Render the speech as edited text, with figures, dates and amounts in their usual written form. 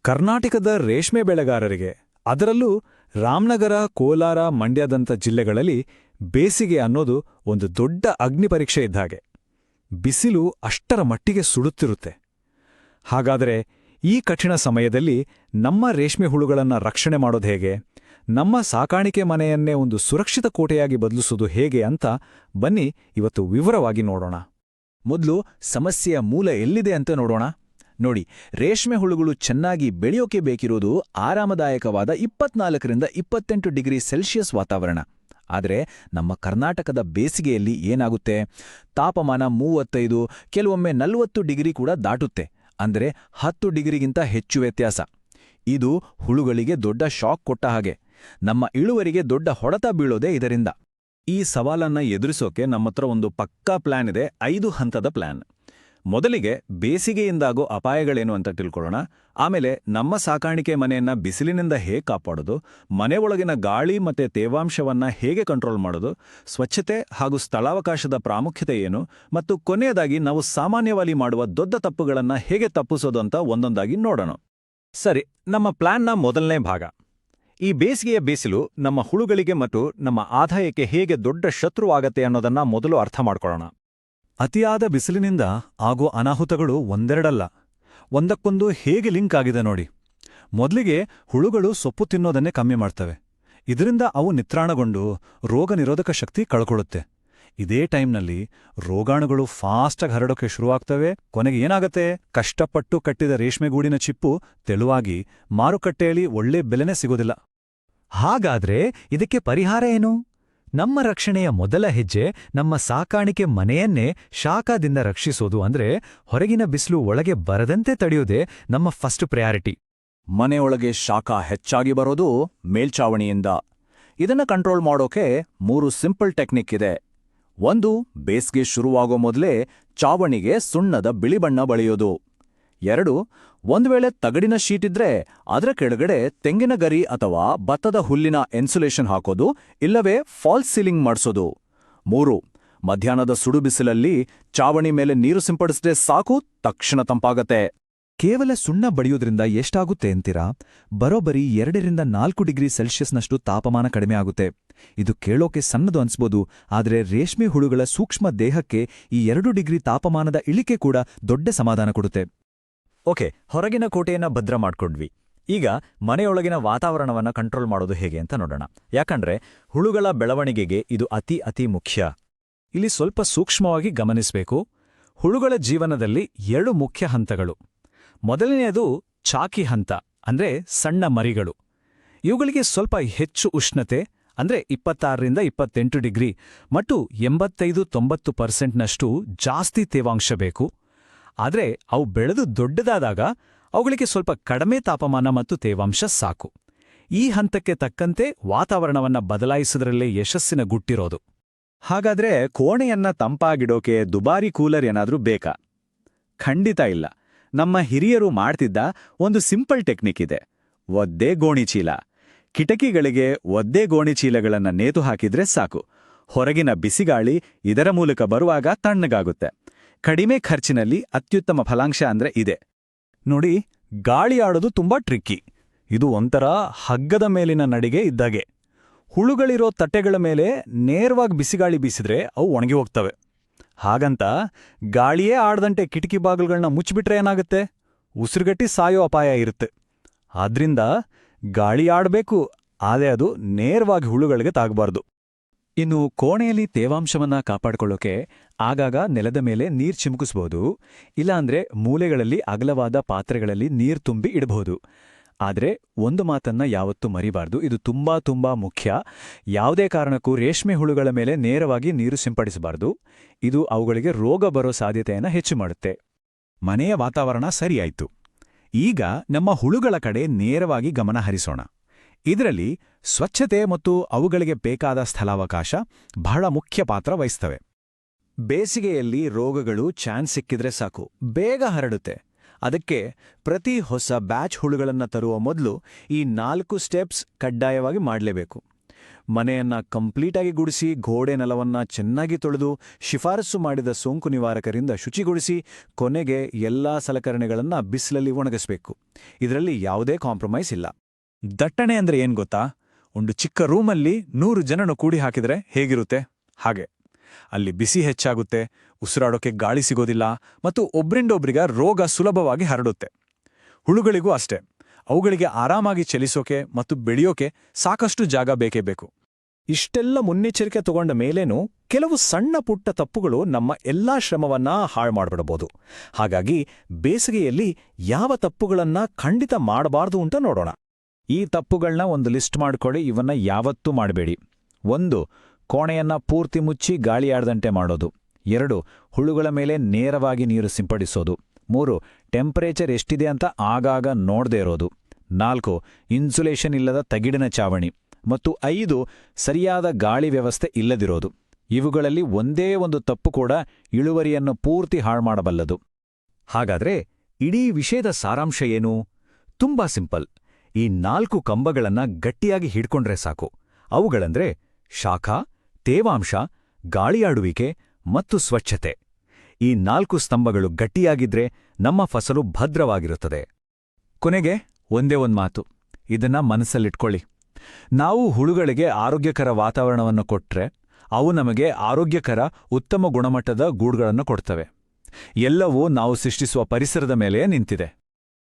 ಕರ್ನಾಟಕದ ರೇಷ್ಮೆ ಬೆಳೆಗಾರರಿಗೆ, ಅದರಲ್ಲೂ ರಾಮನಗರ, ಕೋಲಾರ, ಮಂಡ್ಯದಂಥ ಜಿಲ್ಲೆಗಳಲ್ಲಿ ಬೇಸಿಗೆ ಅನ್ನೋದು ಒಂದು ದೊಡ್ಡ ಅಗ್ನಿಪರೀಕ್ಷೆ ಇದ್ದಾಗೆ. ಬಿಸಿಲು ಅಷ್ಟರ ಮಟ್ಟಿಗೆ ಸುಡುತ್ತಿರುತ್ತೆ. ಹಾಗಾದರೆ ಈ ಕಠಿಣ ಸಮಯದಲ್ಲಿ ನಮ್ಮ ರೇಷ್ಮೆ ಹುಳುಗಳನ್ನು ರಕ್ಷಣೆ ಮಾಡೋದು ಹೇಗೆ, ನಮ್ಮ ಸಾಕಾಣಿಕೆ ಮನೆಯನ್ನೇ ಒಂದು ಸುರಕ್ಷಿತ ಕೋಟೆಯಾಗಿ ಬದಲಿಸೋದು ಹೇಗೆ ಅಂತ ಬನ್ನಿ ಇವತ್ತು ವಿವರವಾಗಿ ನೋಡೋಣ. ಮೊದಲು ಸಮಸ್ಯೆಯ ಮೂಲ ಎಲ್ಲಿದೆ ಅಂತ ನೋಡೋಣ. ನೋಡಿ, ರೇಷ್ಮೆ ಹುಳುಗಳು ಚೆನ್ನಾಗಿ ಬೆಳೆಯೋಕೆ ಬೇಕಿರೋದು ಆರಾಮದಾಯಕವಾದ 24ರಿಂದ 28 ಡಿಗ್ರಿ ಸೆಲ್ಸಿಯಸ್ ವಾತಾವರಣ. ಆದರೆ ನಮ್ಮ ಕರ್ನಾಟಕದ ಬೇಸಿಗೆಯಲ್ಲಿ ಏನಾಗುತ್ತೆ, ತಾಪಮಾನ 35, ಕೆಲವೊಮ್ಮೆ 40 ಡಿಗ್ರಿ ಕೂಡ ದಾಟುತ್ತೆ. ಅಂದರೆ 10 ಡಿಗ್ರಿಗಿಂತ ಹೆಚ್ಚು ವ್ಯತ್ಯಾಸ. ಇದು ಹುಳುಗಳಿಗೆ ದೊಡ್ಡ ಶಾಕ್ ಕೊಟ್ಟ ಹಾಗೆ. ನಮ್ಮ ಇಳುವರಿಗೆ ದೊಡ್ಡ ಹೊಡೆತ ಬೀಳೋದೇ ಇದರಿಂದ. ಈ ಸವಾಲನ್ನ ಎದುರಿಸೋಕೆ ನಮ್ಮತ್ರ ಒಂದು ಪಕ್ಕಾ ಪ್ಲಾನ್ ಇದೆ, 5 ಹಂತದ ಪ್ಲಾನ್. ಮೊದಲಿಗೆ ಬೇಸಿಗೆಯಿಂದಾಗೋ ಅಪಾಯಗಳೇನು ಅಂತ ತಿಳ್ಕೊಳ್ಳೋಣ. ಆಮೇಲೆ ನಮ್ಮ ಸಾಕಾಣಿಕೆ ಮನೆಯನ್ನ ಬಿಸಿಲಿನಿಂದ ಹೇಗೆ ಕಾಪಾಡೋದು, ಮನೆ ಒಳಗಿನ ಗಾಳಿ ಮತ್ತೆ ತೇವಾಂಶವನ್ನ ಹೇಗೆ ಕಂಟ್ರೋಲ್ ಮಾಡೋದು, ಸ್ವಚ್ಛತೆ ಹಾಗೂ ಸ್ಥಳಾವಕಾಶದ ಪ್ರಾಮುಖ್ಯತೆ ಏನು, ಮತ್ತು ಕೊನೆಯದಾಗಿ ನಾವು ಸಾಮಾನ್ಯವಾಗಿ ಮಾಡುವ ದೊಡ್ಡ ತಪ್ಪುಗಳನ್ನ ಹೇಗೆ ತಪ್ಪಿಸೋದು ಅಂತ ಒಂದೊಂದಾಗಿ ನೋಡೋಣ. ಸರಿ, ನಮ್ಮ ಪ್ಲಾನ್ನ ಮೊದಲನೇ ಭಾಗ. ಈ ಬೇಸಿಗೆಯ ಬಿಸಿಲು ನಮ್ಮ ಹುಳುಗಳಿಗೆ ಮತ್ತು ನಮ್ಮ ಆದಾಯಕ್ಕೆ ಹೇಗೆ ದೊಡ್ಡ ಶತ್ರುವಾಗತ್ತೆ ಅನ್ನೋದನ್ನ ಮೊದಲು ಅರ್ಥ ಮಾಡ್ಕೊಳ್ಳೋಣ. ಅತಿಯಾದ ಬಿಸಿಲಿನಿಂದ ಆಗೋ ಅನಾಹುತಗಳು ಒಂದೆರಡಲ್ಲ, ಒಂದಕ್ಕೊಂದು ಹೇಗೆ ಲಿಂಕ್ ಆಗಿದೆ ನೋಡಿ. ಮೊದಲಿಗೆ ಹುಳುಗಳು ಸೊಪ್ಪು ತಿನ್ನೋದನ್ನೇ ಕಮ್ಮಿ ಮಾಡ್ತವೆ. ಇದರಿಂದ ಅವು ನಿತ್ರಾಣಗೊಂಡು ರೋಗ ನಿರೋಧಕ ಶಕ್ತಿ ಕಳ್ಕೊಳ್ಳುತ್ತೆ. ಇದೇ ಟೈಮ್ನಲ್ಲಿ ರೋಗಾಣುಗಳು ಫಾಸ್ಟಾಗಿ ಹರಡೋಕೆ ಶುರುವಾಗ್ತವೆ. ಕೊನೆಗೆ ಏನಾಗತ್ತೆ, ಕಷ್ಟಪಟ್ಟು ಕಟ್ಟಿದ ರೇಷ್ಮೆಗೂಡಿನ ಚಿಪ್ಪು ತೆಳುವಾಗಿ ಮಾರುಕಟ್ಟೆಯಲ್ಲಿ ಒಳ್ಳೆ ಬೆಲೆನೇ ಸಿಗೋದಿಲ್ಲ. ಹಾಗಾದ್ರೆ ಇದಕ್ಕೆ ಪರಿಹಾರ ಏನು? ನಮ್ಮ ರಕ್ಷಣೆಯ ಮೊದಲ ಹೆಜ್ಜೆ ನಮ್ಮ ಸಾಕಾಣಿಕೆ ಮನೆಯನ್ನೇ ಶಾಖದಿಂದ ರಕ್ಷಿಸೋದು. ಅಂದ್ರೆ ಹೊರಗಿನ ಬಿಸಿಲು ಒಳಗೆ ಬರದಂತೆ ತಡೆಯೋದೇ ನಮ್ಮ ಫಸ್ಟ್ ಪ್ರಯಾರಿಟಿ. ಮನೆಯೊಳಗೆ ಶಾಖ ಹೆಚ್ಚಾಗಿ ಬರೋದು ಮೇಲ್ಚಾವಣಿಯಿಂದ. ಇದನ್ನ ಕಂಟ್ರೋಲ್ ಮಾಡೋಕೆ 3 ಸಿಂಪಲ್ ಟೆಕ್ನಿಕ್ ಇದೆ. 1, ಬೇಸಿಗೆ ಶುರುವಾಗೋ ಮೊದಲೇ ಚಾವಣಿಗೆ ಸುಣ್ಣದ ಬಿಳಿ ಬಣ್ಣ ಬಳಿಯೋದು. 2, ಒಂದು ವೇಳೆ ತಗಡಿನ ಶೀಟಿದ್ರೆ ಅದರ ಕೆಳಗಡೆ ತೆಂಗಿನ ಗರಿ ಅಥವಾ ಭತ್ತದ ಹುಲ್ಲಿನ ಇನ್ಸುಲೇಷನ್ ಹಾಕೋದು, ಇಲ್ಲವೇ ಫಾಲ್ಸ್ ಸೀಲಿಂಗ್ ಮಾಡಿಸೋದು. 3, ಮಧ್ಯಾಹ್ನದ ಸುಡು ಬಿಸಿಲಲ್ಲಿ ಚಾವಣಿ ಮೇಲೆ ನೀರು ಸಿಂಪಡಿಸಿದ್ರೆ ಸಾಕು, ತಕ್ಷಣ ತಂಪಾಗತ್ತೆ. ಕೇವಲ ಸುಣ್ಣ ಬಳಿಯೋದ್ರಿಂದ ಎಷ್ಟಾಗುತ್ತೆ ಅಂತೀರಾ? ಬರೋಬ್ಬರಿ 2ರಿಂದ 4 ಡಿಗ್ರಿ ಸೆಲ್ಸಿಯಸ್ನಷ್ಟು ತಾಪಮಾನ ಕಡಿಮೆ ಆಗುತ್ತೆ. ಇದು ಕೇಳೋಕೆ ಸಣ್ಣದು ಅನ್ಸ್ಬೋದು, ಆದರೆ ರೇಷ್ಮೆ ಹುಳುಗಳ ಸೂಕ್ಷ್ಮ ದೇಹಕ್ಕೆ ಈ 2 ಡಿಗ್ರಿ ತಾಪಮಾನದ ಇಳಿಕೆ ಕೂಡ ದೊಡ್ಡ ಸಮಾಧಾನ ಕೊಡುತ್ತೆ. ಓಕೆ, ಹೊರಗಿನ ಕೋಟೆಯನ್ನ ಭದ್ರ ಮಾಡ್ಕೊಂಡ್ವಿ. ಈಗ ಮನೆಯೊಳಗಿನ ವಾತಾವರಣವನ್ನ ಕಂಟ್ರೋಲ್ ಮಾಡೋದು ಹೇಗೆ ಅಂತ ನೋಡೋಣ. ಯಾಕಂದ್ರೆ ಹುಳುಗಳ ಬೆಳವಣಿಗೆಗೆ ಇದು ಅತಿ ಮುಖ್ಯ. ಇಲ್ಲಿ ಸ್ವಲ್ಪ ಸೂಕ್ಷ್ಮವಾಗಿ ಗಮನಿಸಬೇಕು. ಹುಳುಗಳ ಜೀವನದಲ್ಲಿ 2 ಮುಖ್ಯ ಹಂತಗಳು. ಮೊದಲನೆಯದು ಚಾಕಿ ಹಂತ, ಅಂದ್ರೆ ಸಣ್ಣ ಮರಿಗಳು. ಇವುಗಳಿಗೆ ಸ್ವಲ್ಪ ಹೆಚ್ಚು ಉಷ್ಣತೆ, ಅಂದ್ರೆ 26ರಿಂದ 28 ಡಿಗ್ರಿ ಮತ್ತು 85-90% ಜಾಸ್ತಿ ತೇವಾಂಶ ಬೇಕು. ಆದರೆ ಅವು ಬೆಳೆದು ದೊಡ್ಡದಾದಾಗ ಅವುಗಳಿಗೆ ಸ್ವಲ್ಪ ಕಡಿಮೆ ತಾಪಮಾನ ಮತ್ತು ತೇವಾಂಶ ಸಾಕು. ಈ ಹಂತಕ್ಕೆ ತಕ್ಕಂತೆ ವಾತಾವರಣವನ್ನ ಬದಲಾಯಿಸೋದ್ರಲ್ಲೇ ಯಶಸ್ಸಿನ ಗುಟ್ಟಿರೋದು. ಹಾಗಾದ್ರೆ ಕೋಣೆಯನ್ನ ತಂಪಾಗಿಡೋಕೆ ದುಬಾರಿ ಕೂಲರ್ ಏನಾದ್ರೂ ಬೇಕಾ? ಖಂಡಿತ ಇಲ್ಲ. ನಮ್ಮ ಹಿರಿಯರು ಮಾಡ್ತಿದ್ದ ಒಂದು ಸಿಂಪಲ್ ಟೆಕ್ನಿಕ್ ಇದೆ, ಒದ್ದೆ ಗೋಣಿಚೀಲ. ಕಿಟಕಿಗಳಿಗೆ ಒದ್ದೆ ಗೋಣಿಚೀಲಗಳನ್ನ ನೇತು ಹಾಕಿದ್ರೆ ಸಾಕು. ಹೊರಗಿನ ಬಿಸಿಗಾಳಿ ಇದರ ಮೂಲಕ ಬರುವಾಗ ತಣ್ಣಗಾಗುತ್ತೆ. ಕಡಿಮೆ ಖರ್ಚಿನಲ್ಲಿ ಅತ್ಯುತ್ತಮ ಫಲಾಂಶ ಅಂದ್ರೆ ಇದೆ ನೋಡಿ. ಗಾಳಿ ಆಡೋದು ತುಂಬಾ ಟ್ರಿಕ್ಕಿ. ಇದು ಒಂಥರ ಹಗ್ಗದ ಮೇಲಿನ ನಡಿಗೆ ಇದ್ದಾಗೆ. ಹುಳುಗಳಿರೋ ತಟ್ಟೆಗಳ ಮೇಲೆ ನೇರವಾಗಿ ಬಿಸಿಗಾಳಿ ಬೀಸಿದ್ರೆ ಅವು ಒಣಗಿ ಹೋಗ್ತವೆ. ಹಾಗಂತ ಗಾಳಿಯೇ ಆಡದಂತೆ ಕಿಟಕಿ ಬಾಗಿಲುಗಳನ್ನ ಮುಚ್ಚಿಬಿಟ್ರೆ ಏನಾಗುತ್ತೆ, ಉಸಿರುಗಟ್ಟಿ ಸಾಯೋ ಅಪಾಯ ಇರುತ್ತೆ. ಆದ್ರಿಂದ ಗಾಳಿ ಆಡಬೇಕು, ಆದರೆ ಅದು ನೇರವಾಗಿ ಹುಳುಗಳಿಗೆ ತಾಗಬಾರ್ದು. ಇನ್ನು ಕೋಣೆಯಲ್ಲಿ ತೇವಾಂಶವನ್ನ ಕಾಪಾಡ್ಕೊಳ್ಳೋಕೆ ಆಗಾಗ ನೆಲದ ಮೇಲೆ ನೀರ್ ಚಿಮುಕಿಸ್ಬೋದು, ಇಲ್ಲಾಂದ್ರೆ ಮೂಲೆಗಳಲ್ಲಿ ಅಗಲವಾದ ಪಾತ್ರೆಗಳಲ್ಲಿ ನೀರ್ ತುಂಬಿ ಇಡಬಹುದು. ಆದರೆ ಒಂದು ಮಾತನ್ನ ಯಾವತ್ತೂ ಮರಿಬಾರ್ದು, ಇದು ತುಂಬಾ ಮುಖ್ಯ. ಯಾವುದೇ ಕಾರಣಕ್ಕೂ ರೇಷ್ಮೆ ಹುಳುಗಳ ಮೇಲೆ ನೇರವಾಗಿ ನೀರು ಸಿಂಪಡಿಸಬಾರ್ದು. ಇದು ಅವುಗಳಿಗೆ ರೋಗ ಬರೋ ಸಾಧ್ಯತೆಯನ್ನು ಹೆಚ್ಚು ಮಾಡುತ್ತೆ. ಮನೆಯ ವಾತಾವರಣ ಸರಿಯಾಯ್ತು. ಈಗ ನಮ್ಮ ಹುಳುಗಳ ಕಡೆ ನೇರವಾಗಿ ಗಮನ ಹರಿಸೋಣ. ಇದರಲ್ಲಿ ಸ್ವಚ್ಛತೆ ಮತ್ತು ಅವುಗಳಿಗೆ ಬೇಕಾದ ಸ್ಥಳಾವಕಾಶ ಬಹಳ ಮುಖ್ಯ ಪಾತ್ರ ವಹಿಸ್ತವೆ. ಬೇಸಿಗೆಯಲ್ಲಿ ರೋಗಗಳು ಚಾನ್ಸ್ ಸಿಕ್ಕಿದ್ರೆ ಸಾಕು, ಬೇಗ ಹರಡುತ್ತೆ. ಅದಕ್ಕೆ ಪ್ರತಿ ಹೊಸ ಬ್ಯಾಚ್ ಹುಳುಗಳನ್ನು ತರುವ ಮೊದಲು ಈ 4 ಸ್ಟೆಪ್ಸ್ ಕಡ್ಡಾಯವಾಗಿ ಮಾಡಲೇಬೇಕು. ಮನೆಯನ್ನ ಕಂಪ್ಲೀಟಾಗಿ ಗುಡಿಸಿ ಗೋಡೆ ನೆಲವನ್ನ ಚೆನ್ನಾಗಿ ತೊಳೆದು ಶಿಫಾರಸು ಮಾಡಿದ ಸೋಂಕು ನಿವಾರಕರಿಂದ ಶುಚಿಗೊಳಿಸಿ ಕೊನೆಗೆ ಎಲ್ಲಾ ಸಲಕರಣೆಗಳನ್ನ ಬಿಸಿಲಲ್ಲಿ ಒಣಗಿಸಬೇಕು. ಇದರಲ್ಲಿ ಯಾವುದೇ ಕಾಂಪ್ರಮೈಸ್ ಇಲ್ಲ. ದಟ್ಟಣೆ ಅಂದ್ರೆ ಏನ್ ಗೊತ್ತಾ? ಒಂದು ಚಿಕ್ಕ ರೂಮಲ್ಲಿ 100 ಜನನು ಕೂಡಿ ಹಾಕಿದ್ರೆ ಹೇಗಿರುತ್ತೆ ಹಾಗೆ. ಅಲ್ಲಿ ಬಿಸಿ ಹೆಚ್ಚಾಗುತ್ತೆ, ಉಸಿರಾಡೋಕೆ ಗಾಳಿ ಸಿಗೋದಿಲ್ಲ ಮತ್ತು ಒಬ್ರಿಂದೊಬ್ರಿಗ ರೋಗ ಸುಲಭವಾಗಿ ಹರಡುತ್ತೆ. ಹುಳುಗಳಿಗೂ ಅಷ್ಟೇ. ಅವುಗಳಿಗೆ ಆರಾಮಾಗಿ ಚಲಿಸೋಕೆ ಮತ್ತು ಬೆಳೆಯೋಕೆ ಸಾಕಷ್ಟು ಜಾಗ ಬೇಕೇ ಬೇಕು. ಇಷ್ಟೆಲ್ಲ ಮುನ್ನೆಚ್ಚರಿಕೆ ತಗೊಂಡ ಮೇಲೇನೂ ಕೆಲವು ಸಣ್ಣ ಪುಟ್ಟ ತಪ್ಪುಗಳು ನಮ್ಮ ಎಲ್ಲಾ ಶ್ರಮವನ್ನ ಹಾಳು ಮಾಡ್ಬಿಡಬಹುದು. ಹಾಗಾಗಿ ಬೇಸಿಗೆಯಲ್ಲಿ ಯಾವ ತಪ್ಪುಗಳನ್ನ ಖಂಡಿತ ಮಾಡಬಾರ್ದು ಅಂತ ನೋಡೋಣ. ಈ ತಪ್ಪುಗಳನ್ನ ಒಂದು ಲಿಸ್ಟ್ ಮಾಡ್ಕೊಳ್ಳಿ. ಇವನ್ನ ಯಾವತ್ತೂ ಮಾಡಬೇಡಿ. 1. ಕೋಣೆಯನ್ನ ಪೂರ್ತಿ ಮುಚ್ಚಿ ಗಾಳಿಯಾಡದಂತೆ ಮಾಡೋದು. 2. ಹುಳುಗಳ ಮೇಲೆ ನೇರವಾಗಿ ನೀರು ಸಿಂಪಡಿಸೋದು. 3. ಟೆಂಪರೇಚರ್ ಎಷ್ಟಿದೆ ಅಂತ ಆಗಾಗ ನೋಡದೇ ಇರೋದು. 4. ಇನ್ಸುಲೇಷನ್ ಇಲ್ಲದ ತಗಿಡಿನ ಚಾವಣಿ. ಮತ್ತು 5. ಸರಿಯಾದ ಗಾಳಿ ವ್ಯವಸ್ಥೆ ಇಲ್ಲದಿರೋದು. ಇವುಗಳಲ್ಲಿ ಒಂದೇ ಒಂದು ತಪ್ಪು ಕೂಡ ಇಳುವರಿಯನ್ನು ಪೂರ್ತಿ ಹಾಳ್ಮಾಡಬಲ್ಲದು. ಹಾಗಾದ್ರೆ ಇಡೀ ವಿಷಯದ ಸಾರಾಂಶ ಏನು? ತುಂಬಾ ಸಿಂಪಲ್. ಈ 4 ಕಂಬಗಳನ್ನ ಗಟ್ಟಿಯಾಗಿ ಹಿಡ್ಕೊಂಡ್ರೆ ಸಾಕು. ಅವುಗಳಂದ್ರೆ ಶಾಖ, ತೇವಾಂಶ, ಗಾಳಿಯಾಡುವಿಕೆ ಮತ್ತು ಸ್ವಚ್ಛತೆ. ಈ 4 ಸ್ತಂಭಗಳು ಗಟ್ಟಿಯಾಗಿದ್ರೆ ನಮ್ಮ ಫಸಲು ಭದ್ರವಾಗಿರುತ್ತದೆ. ಕೊನೆಗೆ ಒಂದೇ ಒಂದು ಮಾತು, ಇದನ್ನ ಮನಸ್ಸಲ್ಲಿಟ್ಕೊಳ್ಳಿ. ನಾವು ಹುಳುಗಳಿಗೆ ಆರೋಗ್ಯಕರ ವಾತಾವರಣವನ್ನು ಕೊಟ್ರೆ ಅವು ನಮಗೆ ಆರೋಗ್ಯಕರ, ಉತ್ತಮ ಗುಣಮಟ್ಟದ ಗೂಡುಗಳನ್ನು ಕೊಡ್ತವೆ. ಎಲ್ಲವೂ ನಾವು ಸೃಷ್ಟಿಸುವ ಪರಿಸರದ ಮೇಲೆ ನಿಂತಿದೆ.